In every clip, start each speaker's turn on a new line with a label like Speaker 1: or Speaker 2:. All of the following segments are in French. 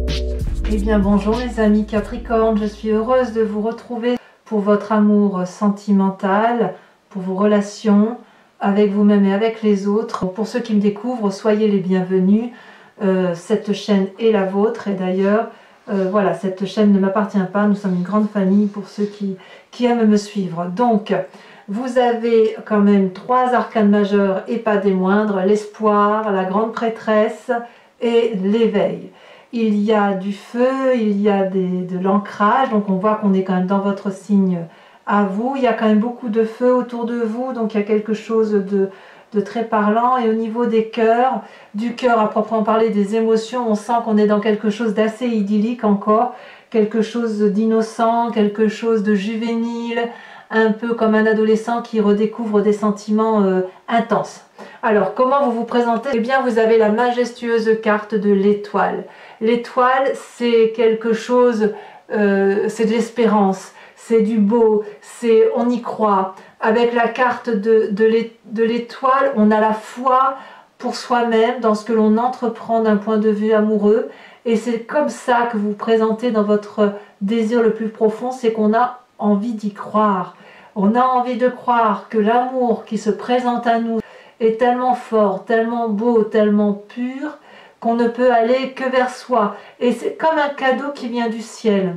Speaker 1: Eh bien bonjour mes amis Capricorne, je suis heureuse de vous retrouver pour votre amour sentimental, pour vos relations avec vous-même et avec les autres. Pour ceux qui me découvrent, soyez les bienvenus. Cette chaîne est la vôtre et d'ailleurs, voilà, cette chaîne ne m'appartient pas, nous sommes une grande famille pour ceux qui aiment me suivre. Donc, vous avez quand même 3 arcanes majeurs et pas des moindres, l'espoir, la grande prêtresse et l'éveil. Il y a du feu, il y a de l'ancrage, donc on voit qu'on est quand même dans votre signe à vous. Il y a quand même beaucoup de feu autour de vous, donc il y a quelque chose de très parlant. Et au niveau des cœurs, du cœur à proprement parler, des émotions, on sent qu'on est dans quelque chose d'assez idyllique encore, quelque chose d'innocent, quelque chose de juvénile, un peu comme un adolescent qui redécouvre des sentiments intenses. Alors, comment vous vous présentez? Eh bien, vous avez la majestueuse carte de l'étoile. L'étoile, c'est quelque chose, c'est de l'espérance, c'est du beau, c'est on y croit. Avec la carte de l'étoile, on a la foi pour soi-même dans ce que l'on entreprend d'un point de vue amoureux. Et c'est comme ça que vous vous présentez dans votre désir le plus profond, c'est qu'on a envie d'y croire. On a envie de croire que l'amour qui se présente à nous est tellement fort, tellement beau, tellement pur, qu'on ne peut aller que vers soi. Et c'est comme un cadeau qui vient du ciel.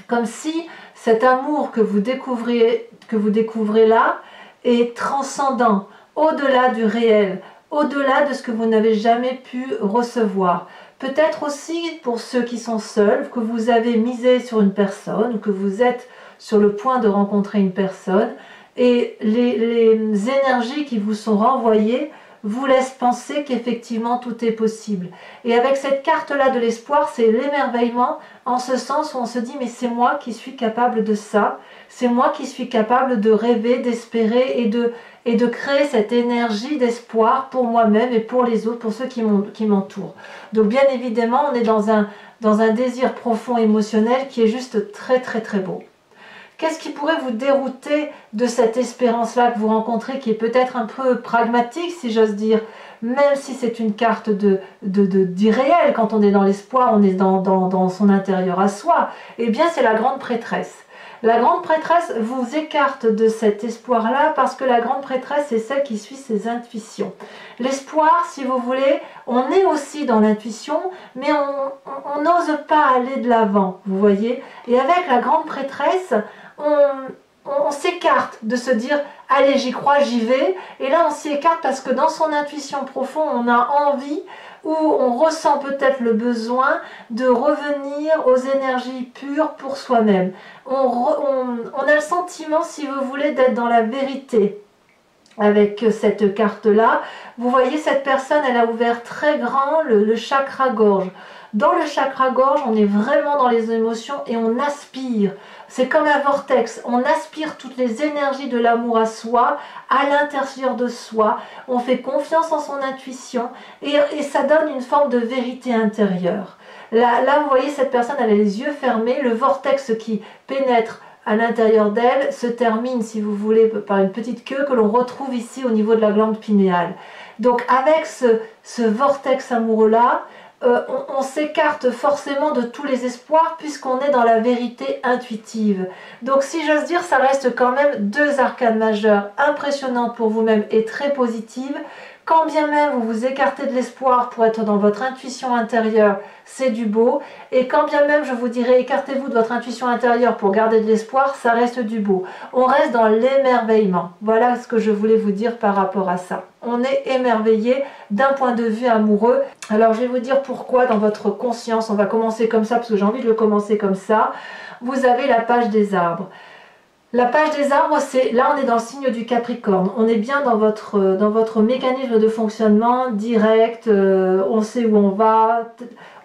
Speaker 1: Comme si cet amour que vous découvrez là est transcendant, au-delà du réel, au-delà de ce que vous n'avez jamais pu recevoir. Peut-être aussi pour ceux qui sont seuls, que vous avez misé sur une personne, ou que vous êtes sur le point de rencontrer une personne, et les énergies qui vous sont renvoyées vous laissent penser qu'effectivement tout est possible. Et avec cette carte-là de l'espoir, c'est l'émerveillement, en ce sens où on se dit mais c'est moi qui suis capable de ça, c'est moi qui suis capable de rêver, d'espérer et de créer cette énergie d'espoir pour moi-même et pour les autres, pour ceux qui m'entourent. Donc bien évidemment, on est dans un désir profond émotionnel qui est juste très très très beau. Qu'est-ce qui pourrait vous dérouter de cette espérance-là que vous rencontrez, qui est peut-être un peu pragmatique, si j'ose dire, même si c'est une carte d'irréel, quand on est dans l'espoir, on est dans son intérieur à soi, eh bien c'est la grande prêtresse. La grande prêtresse vous écarte de cet espoir-là parce que la grande prêtresse est celle qui suit ses intuitions. L'espoir, si vous voulez, on est aussi dans l'intuition, mais on n'ose pas aller de l'avant, vous voyez. Et avec la grande prêtresse, on s'écarte de se dire « allez, j'y crois, j'y vais ». Et là, on s'y écarte parce que dans son intuition profonde, on a envie ou on ressent peut-être le besoin de revenir aux énergies pures pour soi-même. On a le sentiment, si vous voulez, d'être dans la vérité. Avec cette carte-là, vous voyez, cette personne, elle a ouvert très grand le chakra gorge. Dans le chakra gorge, on est vraiment dans les émotions et on aspire. C'est comme un vortex, on aspire toutes les énergies de l'amour à soi, à l'intérieur de soi, on fait confiance en son intuition et ça donne une forme de vérité intérieure. Là, vous voyez, cette personne, elle a les yeux fermés, le vortex qui pénètre à l'intérieur d'elle se termine, si vous voulez, par une petite queue que l'on retrouve ici au niveau de la glande pinéale. Donc avec ce vortex amoureux-là, on s'écarte forcément de tous les espoirs puisqu'on est dans la vérité intuitive. Donc si j'ose dire, ça reste quand même 2 arcanes majeures impressionnantes pour vous-même et très positives. Quand bien même vous vous écartez de l'espoir pour être dans votre intuition intérieure, c'est du beau. Et quand bien même je vous dirais écartez-vous de votre intuition intérieure pour garder de l'espoir, ça reste du beau. On reste dans l'émerveillement. Voilà ce que je voulais vous dire par rapport à ça. On est émerveillé d'un point de vue amoureux. Alors je vais vous dire pourquoi dans votre conscience, on va commencer comme ça parce que j'ai envie de le commencer comme ça. Vous avez la page des arbres. La page des arbres, c'est là on est dans le signe du Capricorne. On est bien dans votre mécanisme de fonctionnement direct, on sait où on va,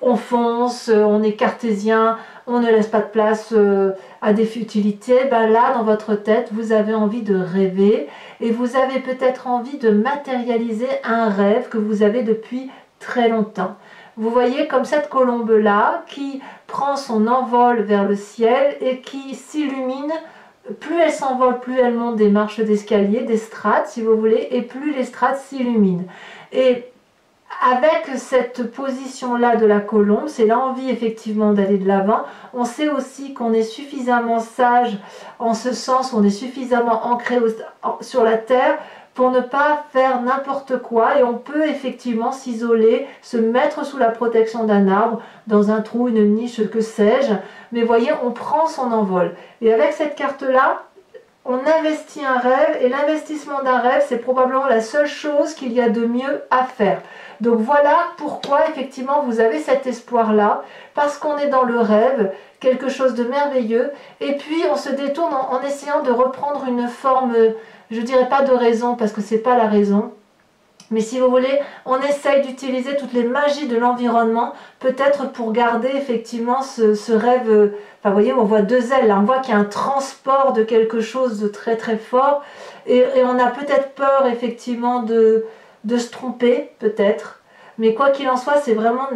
Speaker 1: on fonce, on est cartésien, on ne laisse pas de place à des futilités. Ben là, dans votre tête, vous avez envie de rêver et vous avez peut-être envie de matérialiser un rêve que vous avez depuis très longtemps. Vous voyez comme cette colombe-là qui prend son envol vers le ciel et qui s'illumine. Plus elle s'envole, plus elle monte des marches d'escalier, des strates si vous voulez, et plus les strates s'illuminent. Et avec cette position-là de la colombe, c'est l'envie effectivement d'aller de l'avant. On sait aussi qu'on est suffisamment sage, en ce sens, on est suffisamment ancré sur la terre pour ne pas faire n'importe quoi, et on peut effectivement s'isoler, se mettre sous la protection d'un arbre, dans un trou, une niche, que sais-je. Mais voyez, on prend son envol. Et avec cette carte-là, on investit un rêve, et l'investissement d'un rêve, c'est probablement la seule chose qu'il y a de mieux à faire. Donc voilà pourquoi effectivement vous avez cet espoir-là, parce qu'on est dans le rêve, quelque chose de merveilleux, et puis on se détourne en essayant de reprendre une forme, je dirais pas de raison, parce que c'est pas la raison, mais si vous voulez, on essaye d'utiliser toutes les magies de l'environnement, peut-être pour garder effectivement ce rêve. Enfin, vous voyez, on voit deux ailes, là, on voit qu'il y a un transport de quelque chose de très très fort, et on a peut-être peur effectivement de se tromper, peut-être. Mais quoi qu'il en soit, c'est vraiment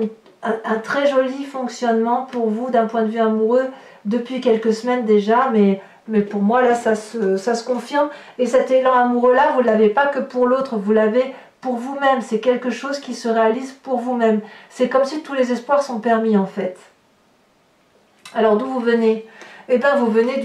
Speaker 1: un très joli fonctionnement pour vous d'un point de vue amoureux depuis quelques semaines déjà, mais pour moi, là, ça se confirme. Et cet élan amoureux-là, vous ne l'avez pas que pour l'autre, vous l'avez pour vous-même. C'est quelque chose qui se réalise pour vous-même. C'est comme si tous les espoirs sont permis, en fait. Alors, d'où vous venez? Eh bien, vous venez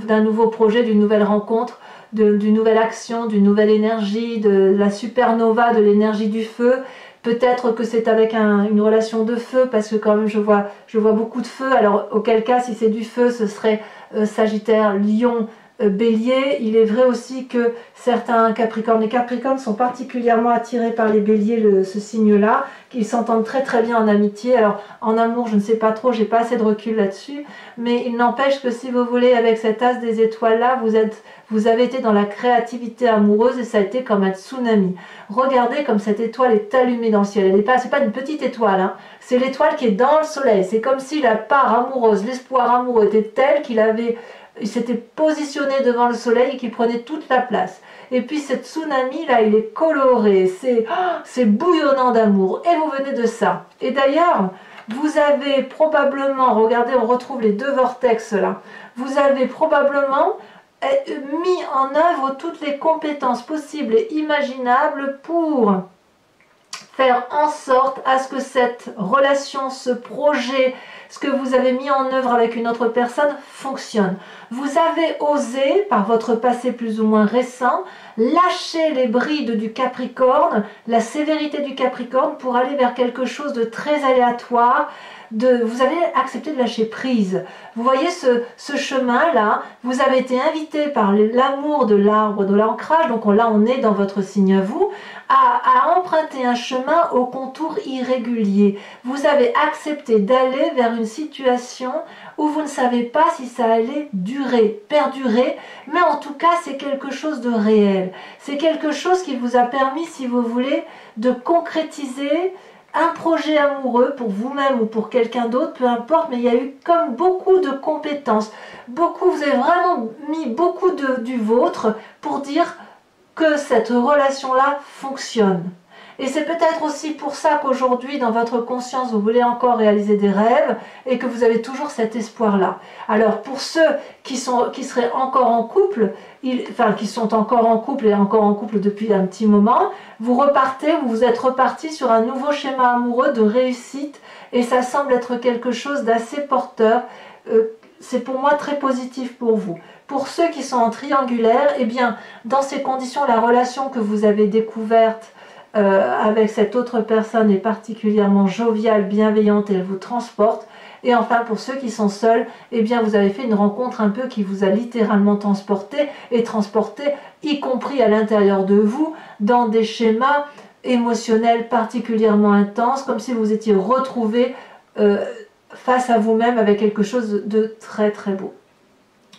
Speaker 1: d'un nouveau projet, d'une nouvelle rencontre, d'une nouvelle action, d'une nouvelle énergie, de la supernova, de l'énergie du feu. Peut-être que c'est avec une relation de feu, parce que quand même je vois beaucoup de feu. Alors auquel cas, si c'est du feu, ce serait Sagittaire, Lion, Bélier. Il est vrai aussi que certains Capricornes, les Capricornes sont particulièrement attirés par les Béliers, ce signe-là, qu'ils s'entendent très très bien en amitié. Alors en amour, je ne sais pas trop, j'ai pas assez de recul là-dessus, mais il n'empêche que si vous voulez, avec cet as des étoiles-là, vous avez été dans la créativité amoureuse, et ça a été comme un tsunami. Regardez comme cette étoile est allumée dans le ciel. C'est pas une petite étoile, hein. C'est l'étoile qui est dans le soleil. C'est comme si la part amoureuse, l'espoir amoureux était tel il s'était positionné devant le soleil et qu'il prenait toute la place. Et puis ce tsunami là, il est coloré, c'est bouillonnant d'amour, et vous venez de ça. Et d'ailleurs, vous avez probablement, regardez, on retrouve les deux vortex là, vous avez probablement mis en œuvre toutes les compétences possibles et imaginables pour faire en sorte à ce que cette relation, ce projet, ce que vous avez mis en œuvre avec une autre personne fonctionne. Vous avez osé, par votre passé plus ou moins récent, lâcher les brides du Capricorne, la sévérité du Capricorne, pour aller vers quelque chose de très aléatoire. Vous avez accepté de lâcher prise. Vous voyez ce chemin-là, vous avez été invité par l'amour de l'arbre, de l'ancrage, donc là on est dans votre signe à vous, à emprunter un chemin au contour irrégulier. Vous avez accepté d'aller vers une situation où vous ne savez pas si ça allait durer, perdurer, mais en tout cas c'est quelque chose de réel. C'est quelque chose qui vous a permis, si vous voulez, de concrétiser un projet amoureux pour vous-même ou pour quelqu'un d'autre, peu importe, mais il y a eu comme beaucoup de compétences. Vous avez vraiment mis beaucoup du vôtre pour dire que cette relation-là fonctionne. Et c'est peut-être aussi pour ça qu'aujourd'hui, dans votre conscience, vous voulez encore réaliser des rêves et que vous avez toujours cet espoir-là. Alors, pour ceux qui seraient encore en couple, qui sont encore en couple et encore en couple depuis un petit moment, vous êtes reparti sur un nouveau schéma amoureux de réussite, et ça semble être quelque chose d'assez porteur. C'est pour moi très positif pour vous. Pour ceux qui sont en triangulaire, eh bien, dans ces conditions, la relation que vous avez découverte avec cette autre personne est particulièrement joviale, bienveillante, et elle vous transporte. Et enfin, pour ceux qui sont seuls, eh bien, vous avez fait une rencontre un peu qui vous a littéralement transporté, y compris à l'intérieur de vous, dans des schémas émotionnels particulièrement intenses, comme si vous étiez retrouvé face à vous-même avec quelque chose de très très beau.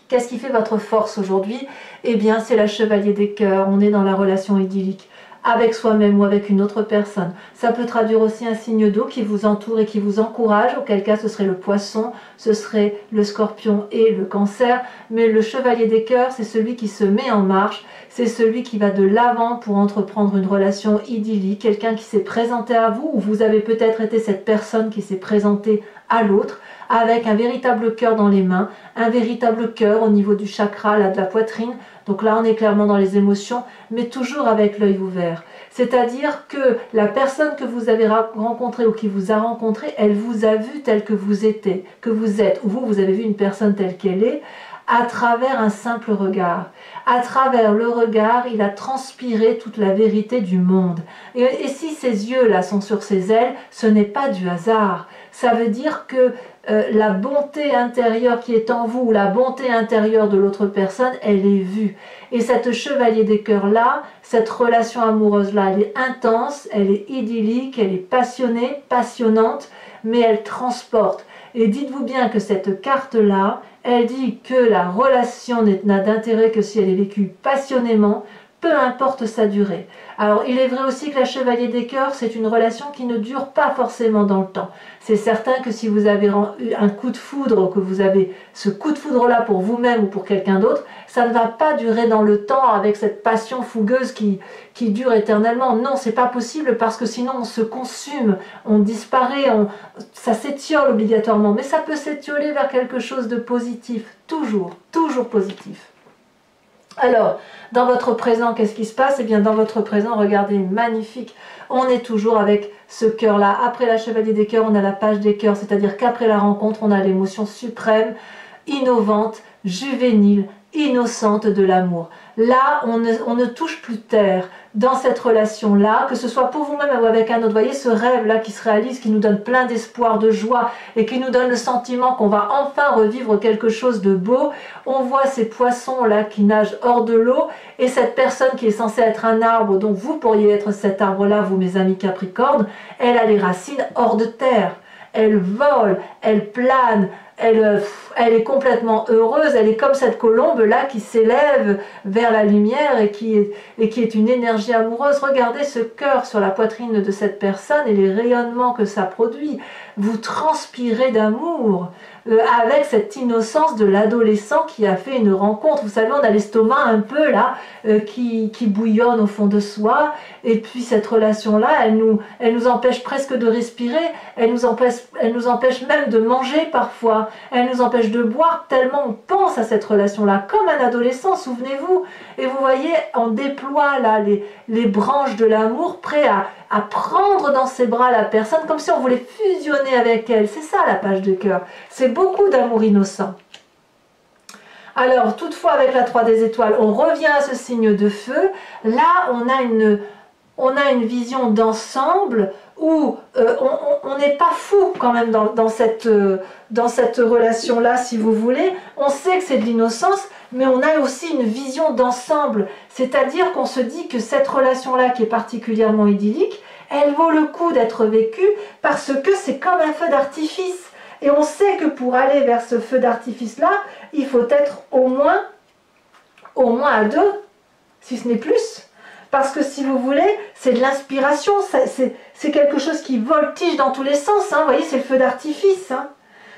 Speaker 1: Qu'est-ce qui fait votre force aujourd'hui? Eh bien, c'est la chevalier des cœurs. On est dans la relation idyllique avec soi-même ou avec une autre personne. Ça peut traduire aussi un signe d'eau qui vous entoure et qui vous encourage, auquel cas ce serait le poisson, ce serait le scorpion et le cancer. Mais le chevalier des cœurs, c'est celui qui se met en marche, c'est celui qui va de l'avant pour entreprendre une relation idyllique, quelqu'un qui s'est présenté à vous, ou vous avez peut-être été cette personne qui s'est présentée à l'autre, avec un véritable cœur dans les mains, un véritable cœur au niveau du chakra, là, de la poitrine. Donc là, on est clairement dans les émotions, mais toujours avec l'œil ouvert. C'est-à-dire que la personne que vous avez rencontrée ou qui vous a rencontré, elle vous a vu tel que vous êtes, ou vous avez vu une personne telle qu'elle est, à travers un simple regard. À travers le regard, il a transpiré toute la vérité du monde. Et si ces yeux-là sont sur ses ailes, ce n'est pas du hasard. Ça veut dire que la bonté intérieure qui est en vous, la bonté intérieure de l'autre personne, elle est vue. Et cette chevalier des cœurs-là, cette relation amoureuse-là, elle est intense, elle est idyllique, elle est passionnée, passionnante, mais elle transporte. Et dites-vous bien que cette carte-là, elle dit que la relation n'a d'intérêt que si elle est vécue passionnément, peu importe sa durée. Alors, il est vrai aussi que la chevalier des cœurs, c'est une relation qui ne dure pas forcément dans le temps. C'est certain que si vous avez eu un coup de foudre, que vous avez ce coup de foudre-là pour vous-même ou pour quelqu'un d'autre, ça ne va pas durer dans le temps avec cette passion fougueuse qui dure éternellement. Non, c'est pas possible parce que sinon on se consume, on disparaît, ça s'étiole obligatoirement. Mais ça peut s'étioler vers quelque chose de positif, toujours, toujours positif. Alors, dans votre présent, qu'est-ce qui se passe? Eh bien, dans votre présent, regardez, magnifique. On est toujours avec ce cœur-là. Après la chevalier des cœurs, on a la page des cœurs, c'est-à-dire qu'après la rencontre, on a l'émotion suprême, innovante, juvénile, innocente de l'amour. Là, on ne touche plus terre dans cette relation-là, que ce soit pour vous-même ou avec un autre. Vous voyez ce rêve-là qui se réalise, qui nous donne plein d'espoir, de joie, et qui nous donne le sentiment qu'on va enfin revivre quelque chose de beau. On voit ces poissons-là qui nagent hors de l'eau, et cette personne qui est censée être un arbre, dont vous pourriez être cet arbre-là, vous mes amis Capricorne, elle a les racines hors de terre. Elle vole, elle plane, elle est complètement heureuse, elle est comme cette colombe-là qui s'élève vers la lumière et qui est une énergie amoureuse. Regardez ce cœur sur la poitrine de cette personne et les rayonnements que ça produit. Vous transpirez d'amour avec cette innocence de l'adolescent qui a fait une rencontre. Vous savez, on a l'estomac un peu là qui bouillonne au fond de soi, et puis cette relation-là, elle nous empêche presque de respirer, elle nous empêche même de manger parfois, elle nous empêche de boire tellement on pense à cette relation-là, comme un adolescent, souvenez-vous. Et vous voyez, on déploie là les branches de l'amour, prêt à prendre dans ses bras la personne, comme si on voulait fusionner avec elle. C'est ça la page de cœur, c'est beaucoup d'amour innocent. Alors, toutefois, avec la 3 des étoiles, on revient à ce signe de feu. Là, on a une vision d'ensemble où on n'est pas fou quand même dans cette relation-là, si vous voulez. On sait que c'est de l'innocence, mais on a aussi une vision d'ensemble. C'est-à-dire qu'on se dit que cette relation-là, qui est particulièrement idyllique, elle vaut le coup d'être vécue parce que c'est comme un feu d'artifice. Et on sait que pour aller vers ce feu d'artifice-là, il faut être au moins à 2, si ce n'est plus. Parce que si vous voulez, c'est de l'inspiration, c'est quelque chose qui voltige dans tous les sens. Hein. Vous voyez, c'est le feu d'artifice. Hein.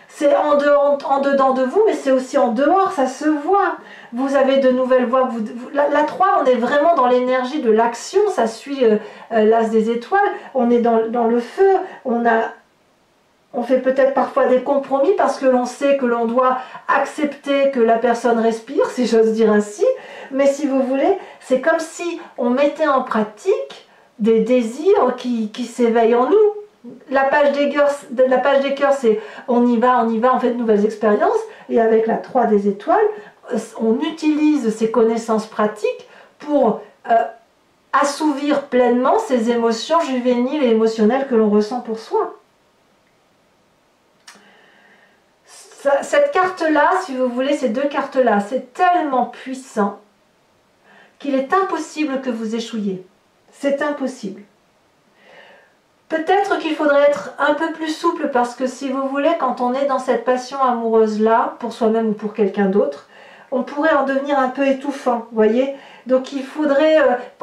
Speaker 1: C'est en dedans de vous, mais c'est aussi en dehors, ça se voit. Vous avez de nouvelles voix. La 3, on est vraiment dans l'énergie de l'action, ça suit l'as des étoiles. On est dans le feu, on fait peut-être parfois des compromis parce que l'on sait que l'on doit accepter que la personne respire, si j'ose dire ainsi. Mais si vous voulez, c'est comme si on mettait en pratique des désirs qui s'éveillent en nous. La page des cœurs, c'est on y va, on fait de nouvelles expériences. Et avec la 3 des étoiles, on utilise ces connaissances pratiques pour assouvir pleinement ces émotions juvéniles et émotionnelles que l'on ressent pour soi. Cette carte-là, si vous voulez, ces 2 cartes-là, c'est tellement puissant qu'il est impossible que vous échouiez. C'est impossible. Peut-être qu'il faudrait être un peu plus souple parce que si vous voulez, quand on est dans cette passion amoureuse-là, pour soi-même ou pour quelqu'un d'autre, on pourrait en devenir un peu étouffant, vous voyez. Donc il faudrait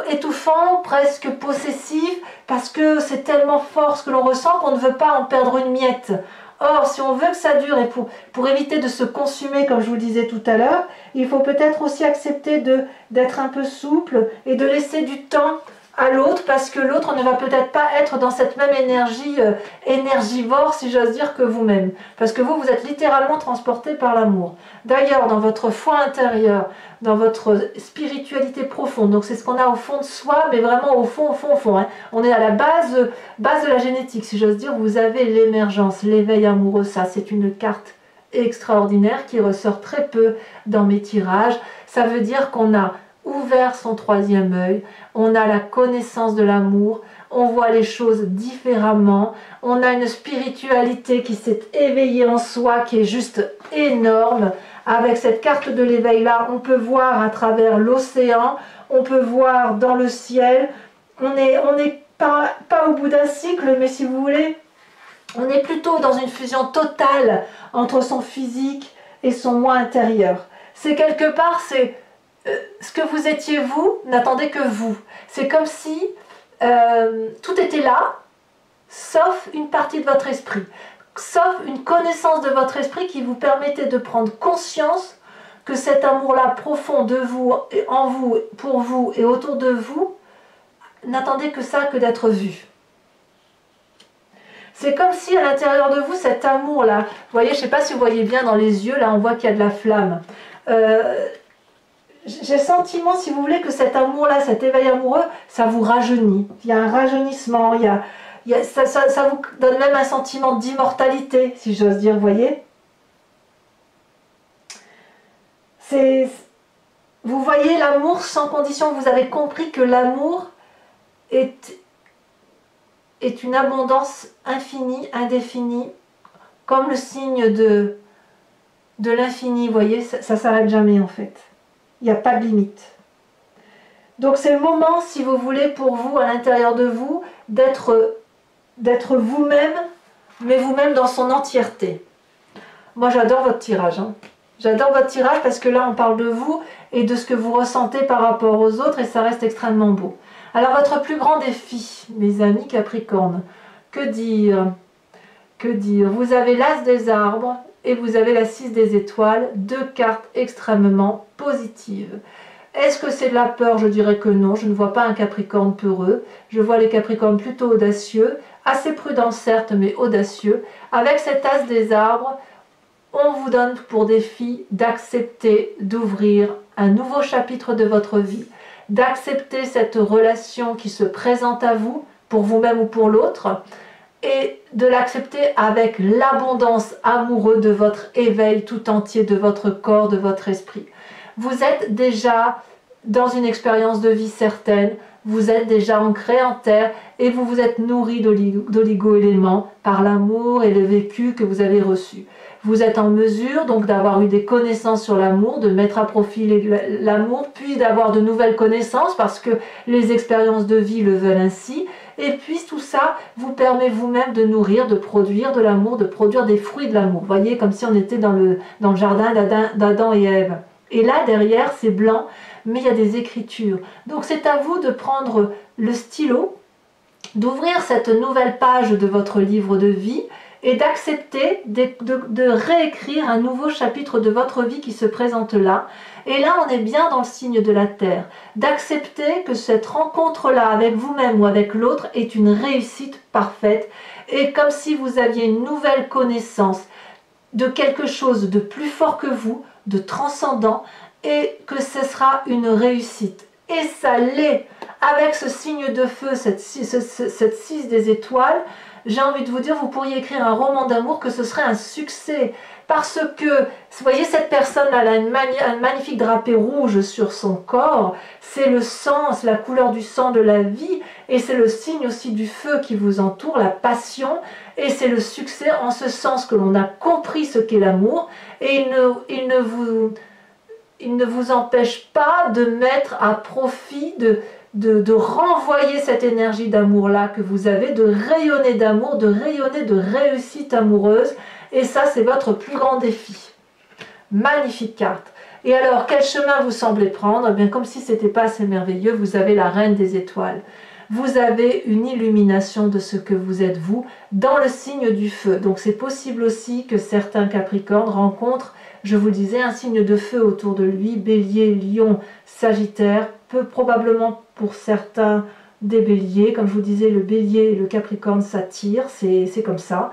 Speaker 1: étouffant, presque possessif, parce que c'est tellement fort ce que l'on ressent qu'on ne veut pas en perdre une miette. Or, si on veut que ça dure et pour éviter de se consumer, comme je vous le disais tout à l'heure, il faut peut-être aussi accepter d'être un peu souple et de laisser du temps à l'autre parce que l'autre ne va peut-être pas être dans cette même énergie énergivore, si j'ose dire, que vous-même. Parce que vous êtes littéralement transporté par l'amour. D'ailleurs, dans votre foi intérieure, dans votre spiritualité profonde, donc c'est ce qu'on a au fond de soi, mais vraiment au fond, hein. On est à la base de la génétique, si j'ose dire, vous avez l'émergence, l'éveil amoureux, ça c'est une carte extraordinaire qui ressort très peu dans mes tirages. Ça veut dire qu'on a ouvert son troisième œil, on a la connaissance de l'amour, on voit les choses différemment, on a une spiritualité qui s'est éveillée en soi, qui est juste énorme. Avec cette carte de l'éveil là, on peut voir à travers l'océan, on peut voir dans le ciel, on n'est pas au bout d'un cycle, mais si vous voulez, on est plutôt dans une fusion totale entre son physique et son moi intérieur. C'est quelque part, c'est ce que vous étiez vous, n'attendez que vous. C'est comme si tout était là, sauf une partie de votre esprit, sauf une connaissance de votre esprit qui vous permettait de prendre conscience que cet amour-là profond de vous, en vous, pour vous et autour de vous, n'attendait que ça, que d'être vu. C'est comme si à l'intérieur de vous, cet amour-là, vous voyez, je ne sais pas si vous voyez bien dans les yeux, là on voit qu'il y a de la flamme. J'ai le sentiment, si vous voulez, que cet amour-là, cet éveil amoureux, ça vous rajeunit. Il y a un rajeunissement, ça vous donne même un sentiment d'immortalité, si j'ose dire, vous voyez. Vous voyez l'amour sans condition, vous avez compris que l'amour est une abondance infinie, indéfinie, comme le signe de l'infini, vous voyez, ça ne s'arrête jamais en fait. Il n'y a pas de limite. Donc c'est le moment, si vous voulez, pour vous, à l'intérieur de vous, d'être vous-même, mais vous-même dans son entièreté. Moi j'adore votre tirage. Hein. J'adore votre tirage parce que là on parle de vous et de ce que vous ressentez par rapport aux autres et ça reste extrêmement beau. Alors votre plus grand défi, mes amis Capricorne, que dire? Que dire? Vous avez l'As des arbres et vous avez la 6 des étoiles, deux cartes extrêmement positives. Est-ce que c'est de la peur? Je dirais que non, je ne vois pas un Capricorne peureux, je vois les Capricornes plutôt audacieux, assez prudents certes, mais audacieux. Avec cet As des arbres, on vous donne pour défi d'accepter d'ouvrir un nouveau chapitre de votre vie, d'accepter cette relation qui se présente à vous, pour vous-même ou pour l'autre, et de l'accepter avec l'abondance amoureuse de votre éveil tout entier, de votre corps, de votre esprit. Vous êtes déjà dans une expérience de vie certaine, vous êtes déjà ancré en terre et vous vous êtes nourri d'oligo-éléments par l'amour et le vécu que vous avez reçu. Vous êtes en mesure donc d'avoir eu des connaissances sur l'amour, de mettre à profit l'amour, puis d'avoir de nouvelles connaissances parce que les expériences de vie le veulent ainsi. Et puis tout ça vous permet vous-même de nourrir, de produire de l'amour, de produire des fruits de l'amour. Vous voyez, comme si on était dans le jardin d'Adam et Ève. Et là, derrière, c'est blanc, mais il y a des écritures. Donc c'est à vous de prendre le stylo, d'ouvrir cette nouvelle page de votre livre de vie et d'accepter de réécrire un nouveau chapitre de votre vie qui se présente là. Et là, on est bien dans le signe de la Terre. D'accepter que cette rencontre-là avec vous-même ou avec l'autre est une réussite parfaite. Et comme si vous aviez une nouvelle connaissance de quelque chose de plus fort que vous, de transcendant, et que ce sera une réussite. Et ça l'est. Avec ce signe de feu, cette 6 des étoiles, j'ai envie de vous dire, vous pourriez écrire un roman d'amour que ce serait un succès. Parce que, vous voyez, cette personne-là, elle a un magnifique drapé rouge sur son corps. C'est le sang, c'est la couleur du sang de la vie. Et c'est le signe aussi du feu qui vous entoure, la passion. Et c'est le succès en ce sens que l'on a compris ce qu'est l'amour. Et il ne vous empêche pas de mettre à profit, de renvoyer cette énergie d'amour-là que vous avez, de rayonner d'amour, de rayonner de réussite amoureuse. Et ça, c'est votre plus grand défi. Magnifique carte. Et alors, quel chemin vous semblez prendre? Eh bien, comme si ce n'était pas assez merveilleux, vous avez la reine des étoiles. Vous avez une illumination de ce que vous êtes vous dans le signe du feu. Donc c'est possible aussi que certains Capricornes rencontrent, je vous disais, un signe de feu autour de lui, Bélier, Lion, Sagittaire, peu probablement pour certains des béliers. Comme je vous disais, le bélier et le capricorne s'attirent, c'est comme ça.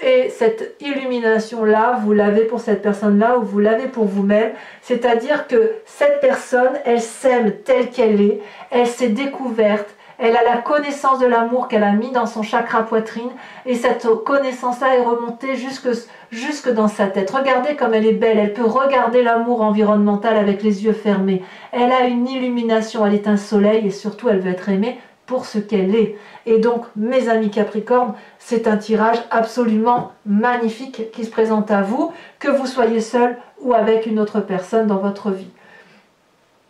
Speaker 1: Et cette illumination-là, vous l'avez pour cette personne-là ou vous l'avez pour vous-même. C'est-à-dire que cette personne, elle s'aime telle qu'elle est, elle s'est découverte, elle a la connaissance de l'amour qu'elle a mis dans son chakra poitrine et cette connaissance-là est remontée jusque dans sa tête. Regardez comme elle est belle, elle peut regarder l'amour environnemental avec les yeux fermés. Elle a une illumination, elle est un soleil et surtout elle veut être aimée pour ce qu'elle est. Et donc, mes amis Capricorne, c'est un tirage absolument magnifique qui se présente à vous, que vous soyez seul ou avec une autre personne dans votre vie.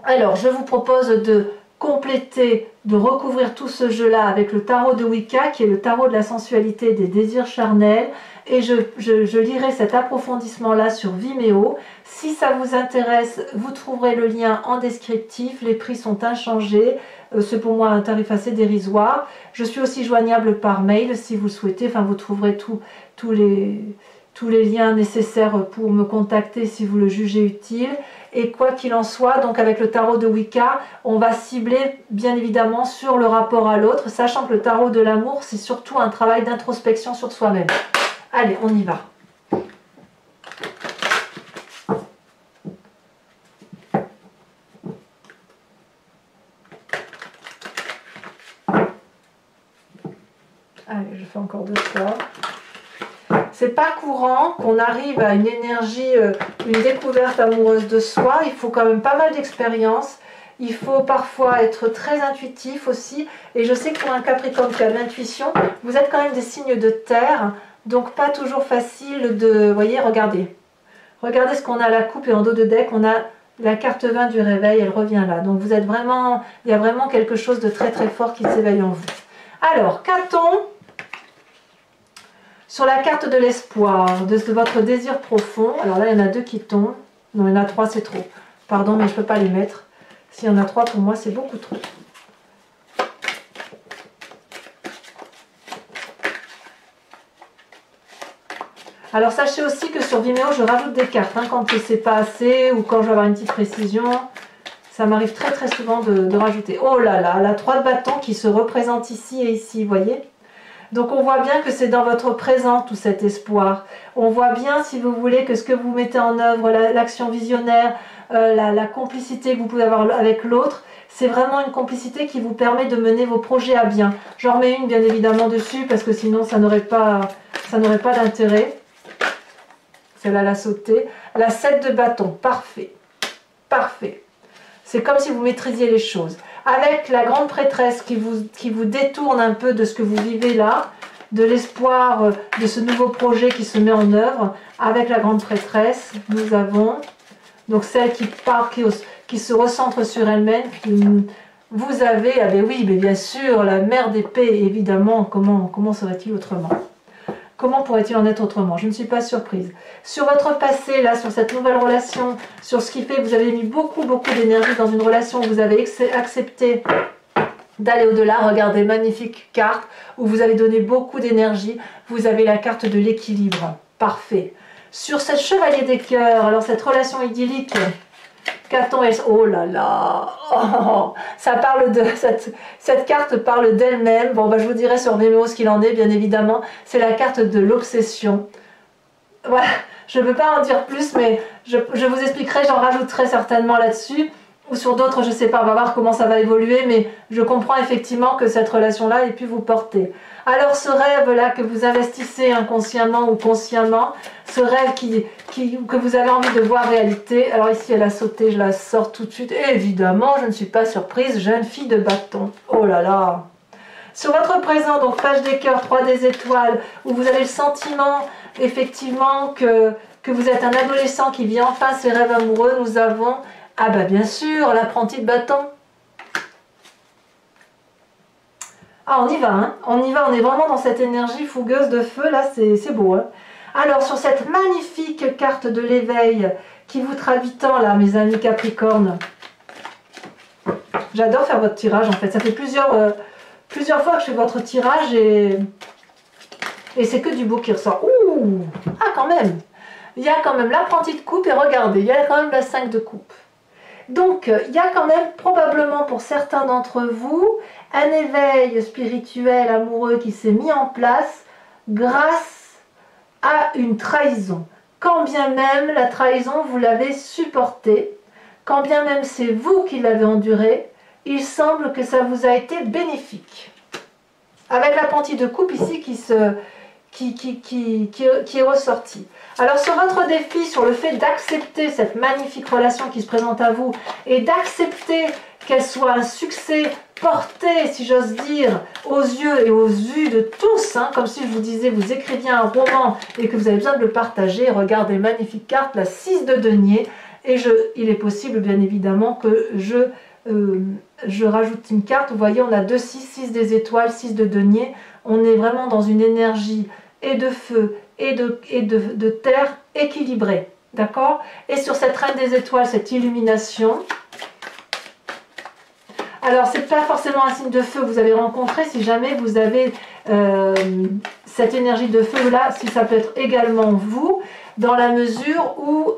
Speaker 1: Alors, je vous propose de compléter, de recouvrir tout ce jeu-là avec le tarot de Wicca, qui est le tarot de la sensualité et des désirs charnels. Et je lirai cet approfondissement-là sur Vimeo. Si ça vous intéresse, vous trouverez le lien en descriptif. Les prix sont inchangés. C'est pour moi un tarif assez dérisoire. Je suis aussi joignable par mail si vous le souhaitez. Enfin, vous trouverez tous les liens nécessaires pour me contacter si vous le jugez utile. Et quoi qu'il en soit, donc avec le tarot de Wicca, on va cibler bien évidemment sur le rapport à l'autre, sachant que le tarot de l'amour, c'est surtout un travail d'introspection sur soi-même. Allez, on y va. Allez, je fais encore 2 fois. C'est pas courant qu'on arrive à une énergie, une découverte amoureuse de soi. Il faut quand même pas mal d'expérience. Il faut parfois être très intuitif aussi. Et je sais que pour un Capricorne qui a de l'intuition, vous êtes quand même des signes de terre. Donc pas toujours facile de... Vous voyez, regardez. Regardez ce qu'on a à la coupe et en dos de deck, on a la carte 20 du réveil, elle revient là. Donc vous êtes vraiment... Il y a vraiment quelque chose de très très fort qui s'éveille en vous. Alors, qu'a-t-on sur la carte de l'espoir, de votre désir profond? Alors là, il y en a 2 qui tombent. Non, il y en a 3, c'est trop. Pardon, mais je ne peux pas les mettre. S'il y en a 3, pour moi, c'est beaucoup trop. Alors, sachez aussi que sur Vimeo, je rajoute des cartes. Hein, quand c'est pas assez ou quand je veux avoir une petite précision. Ça m'arrive très très souvent de rajouter. Oh là là, la 3 de bâton qui se représente ici et ici, vous voyez? Donc on voit bien que c'est dans votre présent tout cet espoir. On voit bien, si vous voulez, que ce que vous mettez en œuvre, l'action visionnaire, la complicité que vous pouvez avoir avec l'autre, c'est vraiment une complicité qui vous permet de mener vos projets à bien. J'en remets une bien évidemment dessus parce que sinon ça n'aurait pas d'intérêt. Celle-là l'a sauté. La 7 de bâton, parfait. Parfait. C'est comme si vous maîtrisiez les choses. Avec la grande prêtresse qui vous détourne un peu de ce que vous vivez là, de l'espoir de ce nouveau projet qui se met en œuvre, avec la grande prêtresse, nous avons donc celle qui part, qui se recentre sur elle-même. Vous avez, ah ben oui, mais bien sûr, la mère d'épée, évidemment, comment serait-il autrement? Comment pourrait-il en être autrement? Je ne suis pas surprise. Sur votre passé, là, sur cette nouvelle relation, sur ce qui fait que vous avez mis beaucoup d'énergie dans une relation où vous avez accepté d'aller au-delà, regardez, magnifique carte, où vous avez donné beaucoup d'énergie, vous avez la carte de l'équilibre. Parfait. Sur cette chevalier des cœurs, alors cette relation idyllique, qu'a-t-on? Oh là là, oh, ça parle de cette carte parle d'elle-même. Bon, bah, je vous dirai sur Vimeo ce qu'il en est, bien évidemment. C'est la carte de l'obsession. Voilà, je ne peux pas en dire plus, mais je vous expliquerai, j'en rajouterai certainement là-dessus. Ou sur d'autres, je ne sais pas, on va voir comment ça va évoluer, mais je comprends effectivement que cette relation-là ait pu vous porter. Alors ce rêve-là que vous investissez inconsciemment ou consciemment, ce rêve que vous avez envie de voir réalité, alors ici elle a sauté, je la sors tout de suite, et évidemment je ne suis pas surprise, jeune fille de bâton, oh là là. Sur votre présent, donc page des cœurs, 3 des étoiles, où vous avez le sentiment effectivement que vous êtes un adolescent qui vit enfin ses rêves amoureux, nous avons... Ah bah bien sûr, l'apprenti de bâton. Ah, on y va, hein. On y va, on est vraiment dans cette énergie fougueuse de feu, là, c'est beau, hein. Alors, sur cette magnifique carte de l'éveil qui vous traduit tant, là, mes amis Capricorne, j'adore faire votre tirage, en fait. Ça fait plusieurs fois que je fais votre tirage et c'est que du beau qui ressort. Ouh! Ah, quand même! Il y a quand même l'apprenti de coupe et regardez, il y a quand même la 5 de coupe. Donc, il y a quand même probablement pour certains d'entre vous un éveil spirituel amoureux qui s'est mis en place grâce à une trahison. Quand bien même la trahison, vous l'avez supportée, quand bien même c'est vous qui l'avez endurée, il semble que ça vous a été bénéfique. Avec la pentille de coupe ici qui est ressortie. Alors sur votre défi, sur le fait d'accepter cette magnifique relation qui se présente à vous et d'accepter qu'elle soit un succès porté, si j'ose dire, aux yeux et aux vues de tous, hein, comme si je vous disais, vous écriviez un roman et que vous avez besoin de le partager. Regardez, magnifique carte, la 6 de denier, et il est possible bien évidemment que je rajoute une carte. Vous voyez, on a 2 6, 6 des étoiles, 6 de denier. On est vraiment dans une énergie et de feu et de terre équilibrée, d'accord? Et sur cette reine des étoiles, cette illumination, alors c'est pas forcément un signe de feu que vous avez rencontré, si jamais vous avez cette énergie de feu là, si ça peut être également vous, dans la mesure où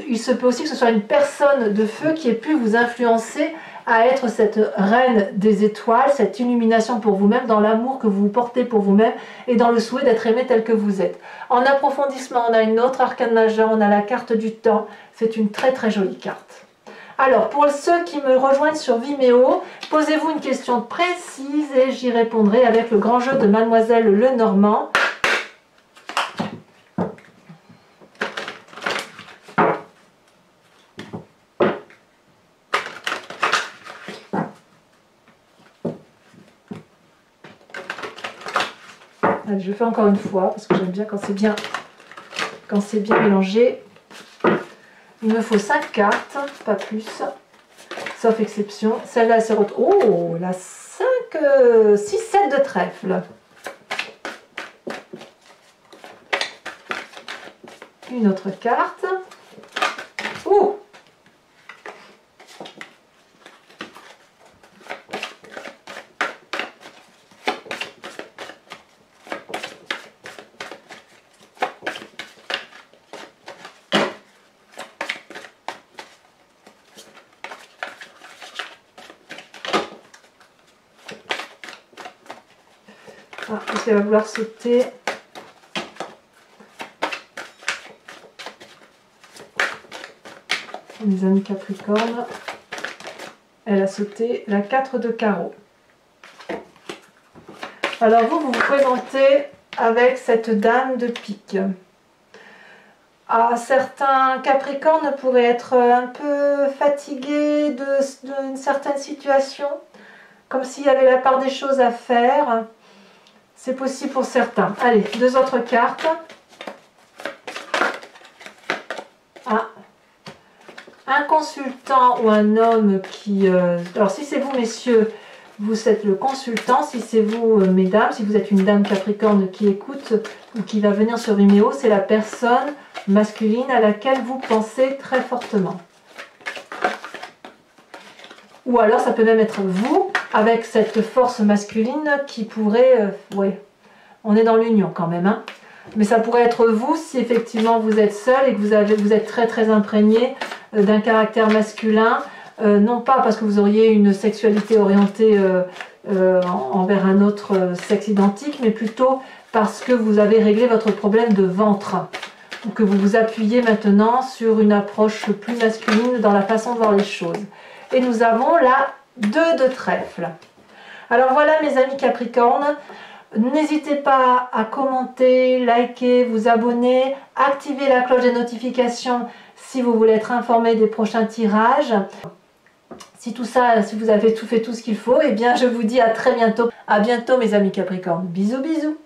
Speaker 1: il se peut aussi que ce soit une personne de feu qui ait pu vous influencer à être cette reine des étoiles, cette illumination pour vous-même, dans l'amour que vous portez pour vous-même et dans le souhait d'être aimé tel que vous êtes. En approfondissement, on a une autre arcane majeure, on a la carte du temps. C'est une très très jolie carte. Alors, pour ceux qui me rejoignent sur Vimeo, posez-vous une question précise et j'y répondrai avec le grand jeu de Mademoiselle Lenormand. Allez, je fais encore une fois parce que j'aime bien quand c'est bien mélangé. Il me faut 5 cartes, pas plus, sauf exception. Celle-là, c'est... Oh, la 5, 6, 7 de trèfle. Une autre carte. Oh! Ah, parce qu'elle va vouloir sauter. Les amis Capricorne, elle a sauté la 4 de carreau. Alors vous vous présentez avec cette dame de pique. Ah, certains Capricornes pourraient être un peu fatigués d'une certaine situation, comme s'il y avait la part des choses à faire. C'est possible pour certains. Allez, 2 autres cartes. Ah. Un consultant ou un homme qui... alors si c'est vous messieurs, vous êtes le consultant. Si c'est vous mesdames, si vous êtes une dame Capricorne qui écoute ou qui va venir sur Vimeo, c'est la personne masculine à laquelle vous pensez très fortement. Ou alors ça peut même être vous, avec cette force masculine qui pourrait... oui, on est dans l'union quand même, hein. Mais ça pourrait être vous si effectivement vous êtes seul et que vous êtes très très imprégné d'un caractère masculin. Non pas parce que vous auriez une sexualité orientée envers un autre sexe identique, mais plutôt parce que vous avez réglé votre problème de ventre. Ou que vous vous appuyez maintenant sur une approche plus masculine dans la façon de voir les choses. Et nous avons la 2 de trèfle. Alors voilà mes amis Capricorne, n'hésitez pas à commenter, liker, vous abonner, activer la cloche des notifications si vous voulez être informé des prochains tirages. Si tout ça, si vous avez fait tout ce qu'il faut, eh bien je vous dis à très bientôt. À bientôt mes amis Capricorne. Bisous bisous.